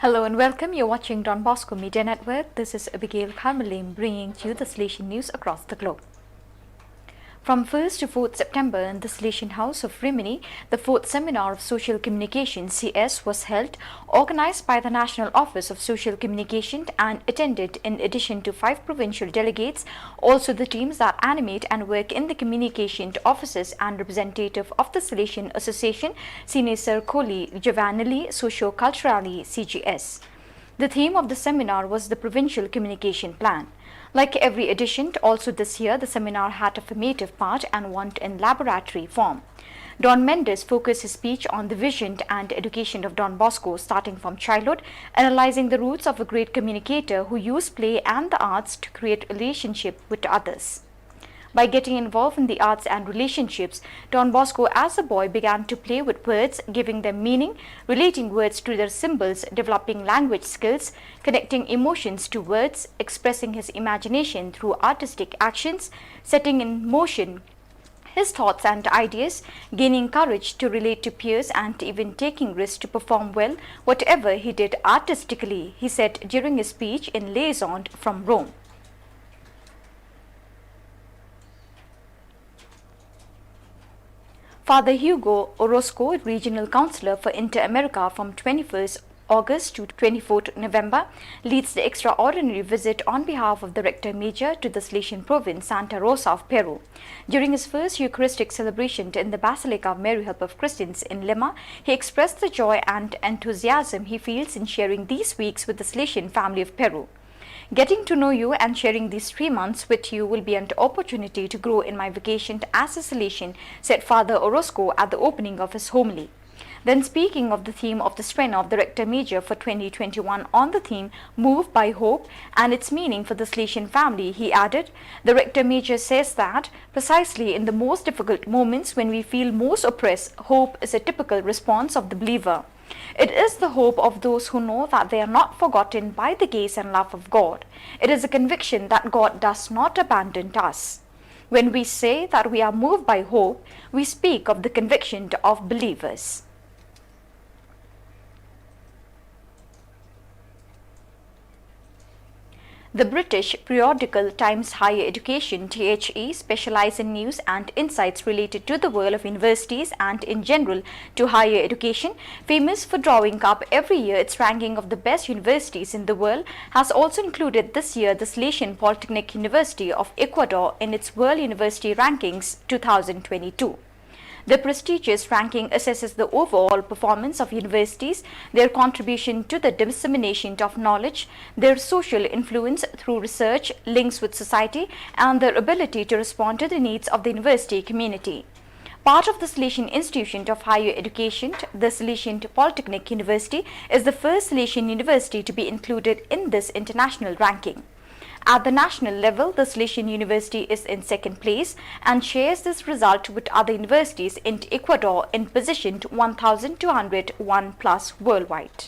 Hello and welcome. You're watching Don Bosco Media Network. This is Abigail Carmelim bringing to you the Salesian news across the globe. From 1st to 4th September in the Salesian House of Rimini, the 4th Seminar of Social Communication CS was held, organized by the National Office of Social Communication and attended in addition to 5 provincial delegates, also the teams that animate and work in the communication offices and representative of the Salesian Association, Sine Circoli Giovanili Socio-Culturali CGS. The theme of the seminar was the Provincial Communication Plan. Like every edition, also this year, the seminar had a formative part and one in laboratory form. Don Mendes focused his speech on the vision and education of Don Bosco starting from childhood, analyzing the roots of a great communicator who used play and the arts to create relationship with others. By getting involved in the arts and relationships, Don Bosco as a boy began to play with words, giving them meaning, relating words to their symbols, developing language skills, connecting emotions to words, expressing his imagination through artistic actions, setting in motion his thoughts and ideas, gaining courage to relate to peers and even taking risks to perform well whatever he did artistically, he said during his speech in Liaison from Rome. Father Hugo Orozco, Regional Councillor for Inter-America from 21st August to 24th November, leads the extraordinary visit on behalf of the Rector Major to the Salesian province, Santa Rosa of Peru. During his first Eucharistic celebration in the Basilica of Mary Help of Christians in Lima, he expressed the joy and enthusiasm he feels in sharing these weeks with the Salesian family of Peru. Getting to know you and sharing these 3 months with you will be an opportunity to grow in my vocation as a Salesian, said Father Orozco at the opening of his homily. Then speaking of the theme of the strength of the Rector Major for 2021 on the theme Move by Hope and its meaning for the Salesian family, he added, the Rector Major says that precisely in the most difficult moments when we feel most oppressed, hope is a typical response of the believer. It is the hope of those who know that they are not forgotten by the gaze and love of God. It is a conviction that God does not abandon us. When we say that we are moved by hope, we speak of the conviction of believers. The British periodical Times Higher Education (THE) specialises in news and insights related to the world of universities and in general to higher education, famous for drawing up every year its ranking of the best universities in the world, has also included this year the Salesian Polytechnic University of Ecuador in its World University Rankings 2022. The prestigious ranking assesses the overall performance of universities, their contribution to the dissemination of knowledge, their social influence through research, links with society, and their ability to respond to the needs of the university community. Part of the Salesian Institution of Higher Education, the Salesian Polytechnic University is the first Salesian university to be included in this international ranking. At the national level, the Salesian University is in second place and shares this result with other universities in Ecuador in position 1201 plus worldwide.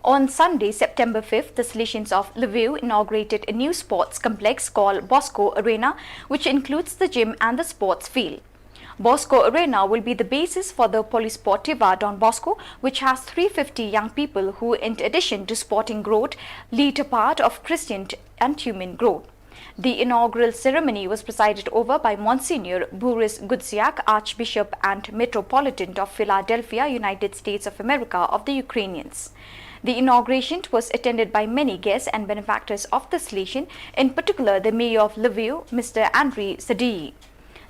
On Sunday, September 5th, the Salesians of Lviv inaugurated a new sports complex called Bosco Arena, which includes the gym and the sports field. Bosco Arena will be the basis for the Polisportiva Don Bosco, which has 350 young people who, in addition to sporting growth, lead a part of Christian and human growth. The inaugural ceremony was presided over by Monsignor Boris Gudziak, Archbishop and Metropolitan of Philadelphia, United States of America of the Ukrainians. The inauguration was attended by many guests and benefactors of the Salesian, in particular the Mayor of Lviv, Mr. Andriy Sadii.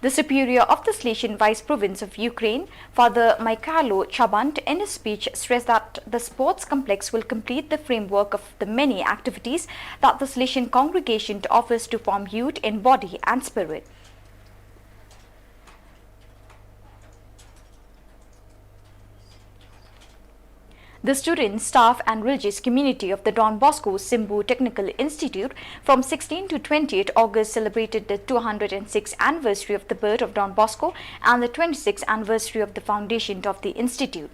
The Superior of the Salesian Vice Province of Ukraine, Father Mikhailo Chabant, in his speech stressed that the sports complex will complete the framework of the many activities that the Salesian congregation offers to form youth in body and spirit. The students, staff and religious community of the Don Bosco Simbu Technical Institute from 16 to 28 August celebrated the 206th anniversary of the birth of Don Bosco and the 26th anniversary of the foundation of the institute.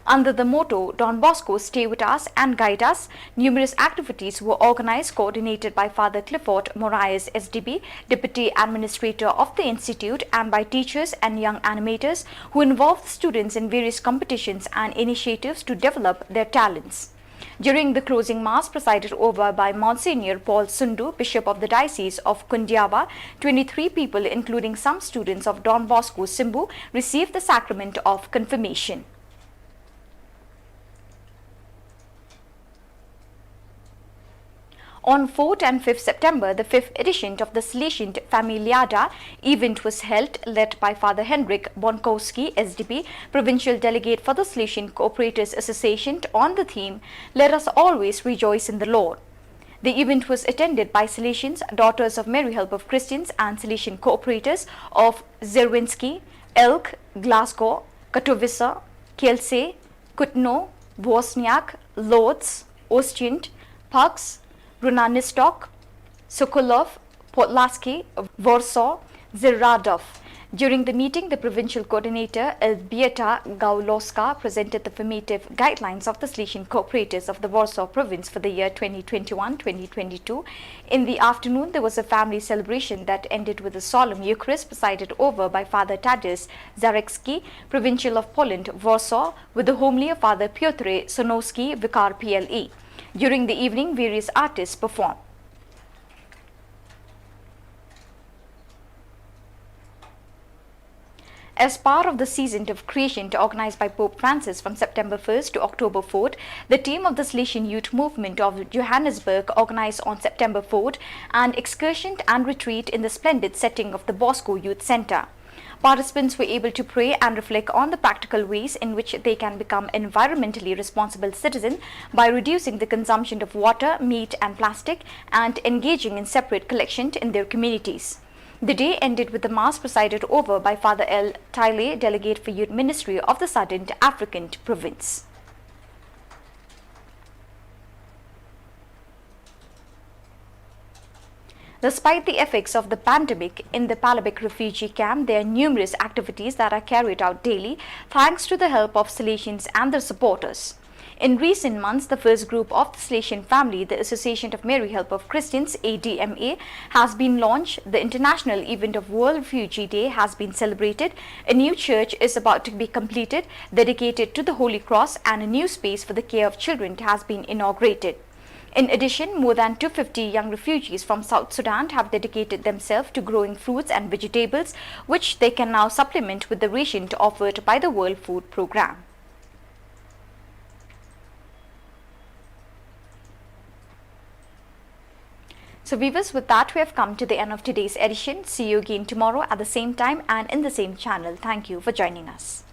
Under the motto, Don Bosco, stay with us and guide us, numerous activities were organized, coordinated by Father Clifford Moraes, SDB, Deputy Administrator of the Institute, and by teachers and young animators who involved students in various competitions and initiatives to develop their talents. During the closing mass presided over by Monsignor Paul Sundu, Bishop of the Diocese of Kundiawa, 23 people, including some students of Don Bosco Simbu, received the sacrament of confirmation. On 4th and 5th September, the 5th edition of the Salesian Familiada event was held, led by Father Henrik Bonkowski, SDB, Provincial Delegate for the Salesian Cooperators Association, on the theme, Let Us Always Rejoice in the Lord. The event was attended by Salesians, Daughters of Mary Help of Christians, and Salesian Cooperators of Zerwinski, Elk, Glasgow, Katowice, Kielce, Kutno, Wozniak, Lodz, Ostend, Pugs, Runanistok, Sokolov, Podlaski, Warsaw, Ziradov. During the meeting, the provincial coordinator Elbieta Gauloska presented the formative guidelines of the Salesian Cooperators of the Warsaw province for the year 2021-2022. In the afternoon, there was a family celebration that ended with a solemn Eucharist presided over by Father Tadeusz Zarecki, Provincial of Poland, Warsaw, with the homily of Father Piotr Sonowski, Vicar PLE. During the evening, various artists performed. As part of the season of creation organized by Pope Francis from September 1st to October 4th, the team of the Salesian Youth Movement of Johannesburg organized on September 4th an excursion and retreat in the splendid setting of the Bosco Youth Center. Participants were able to pray and reflect on the practical ways in which they can become environmentally responsible citizens by reducing the consumption of water, meat and plastic, and engaging in separate collection in their communities. The day ended with the Mass presided over by Father L. Taile, Delegate for Youth Ministry of the Southern African Province. Despite the effects of the pandemic in the Palabek refugee camp, there are numerous activities that are carried out daily thanks to the help of Salesians and their supporters. In recent months, the first group of the Salesian family, the Association of Mary Help of Christians, ADMA, has been launched. The international event of World Refugee Day has been celebrated. A new church is about to be completed, dedicated to the Holy Cross, and a new space for the care of children has been inaugurated. In addition, more than 250 young refugees from South Sudan have dedicated themselves to growing fruits and vegetables, which they can now supplement with the ration offered by the World Food Programme. So viewers, with that we have come to the end of today's edition. See you again tomorrow at the same time and in the same channel. Thank you for joining us.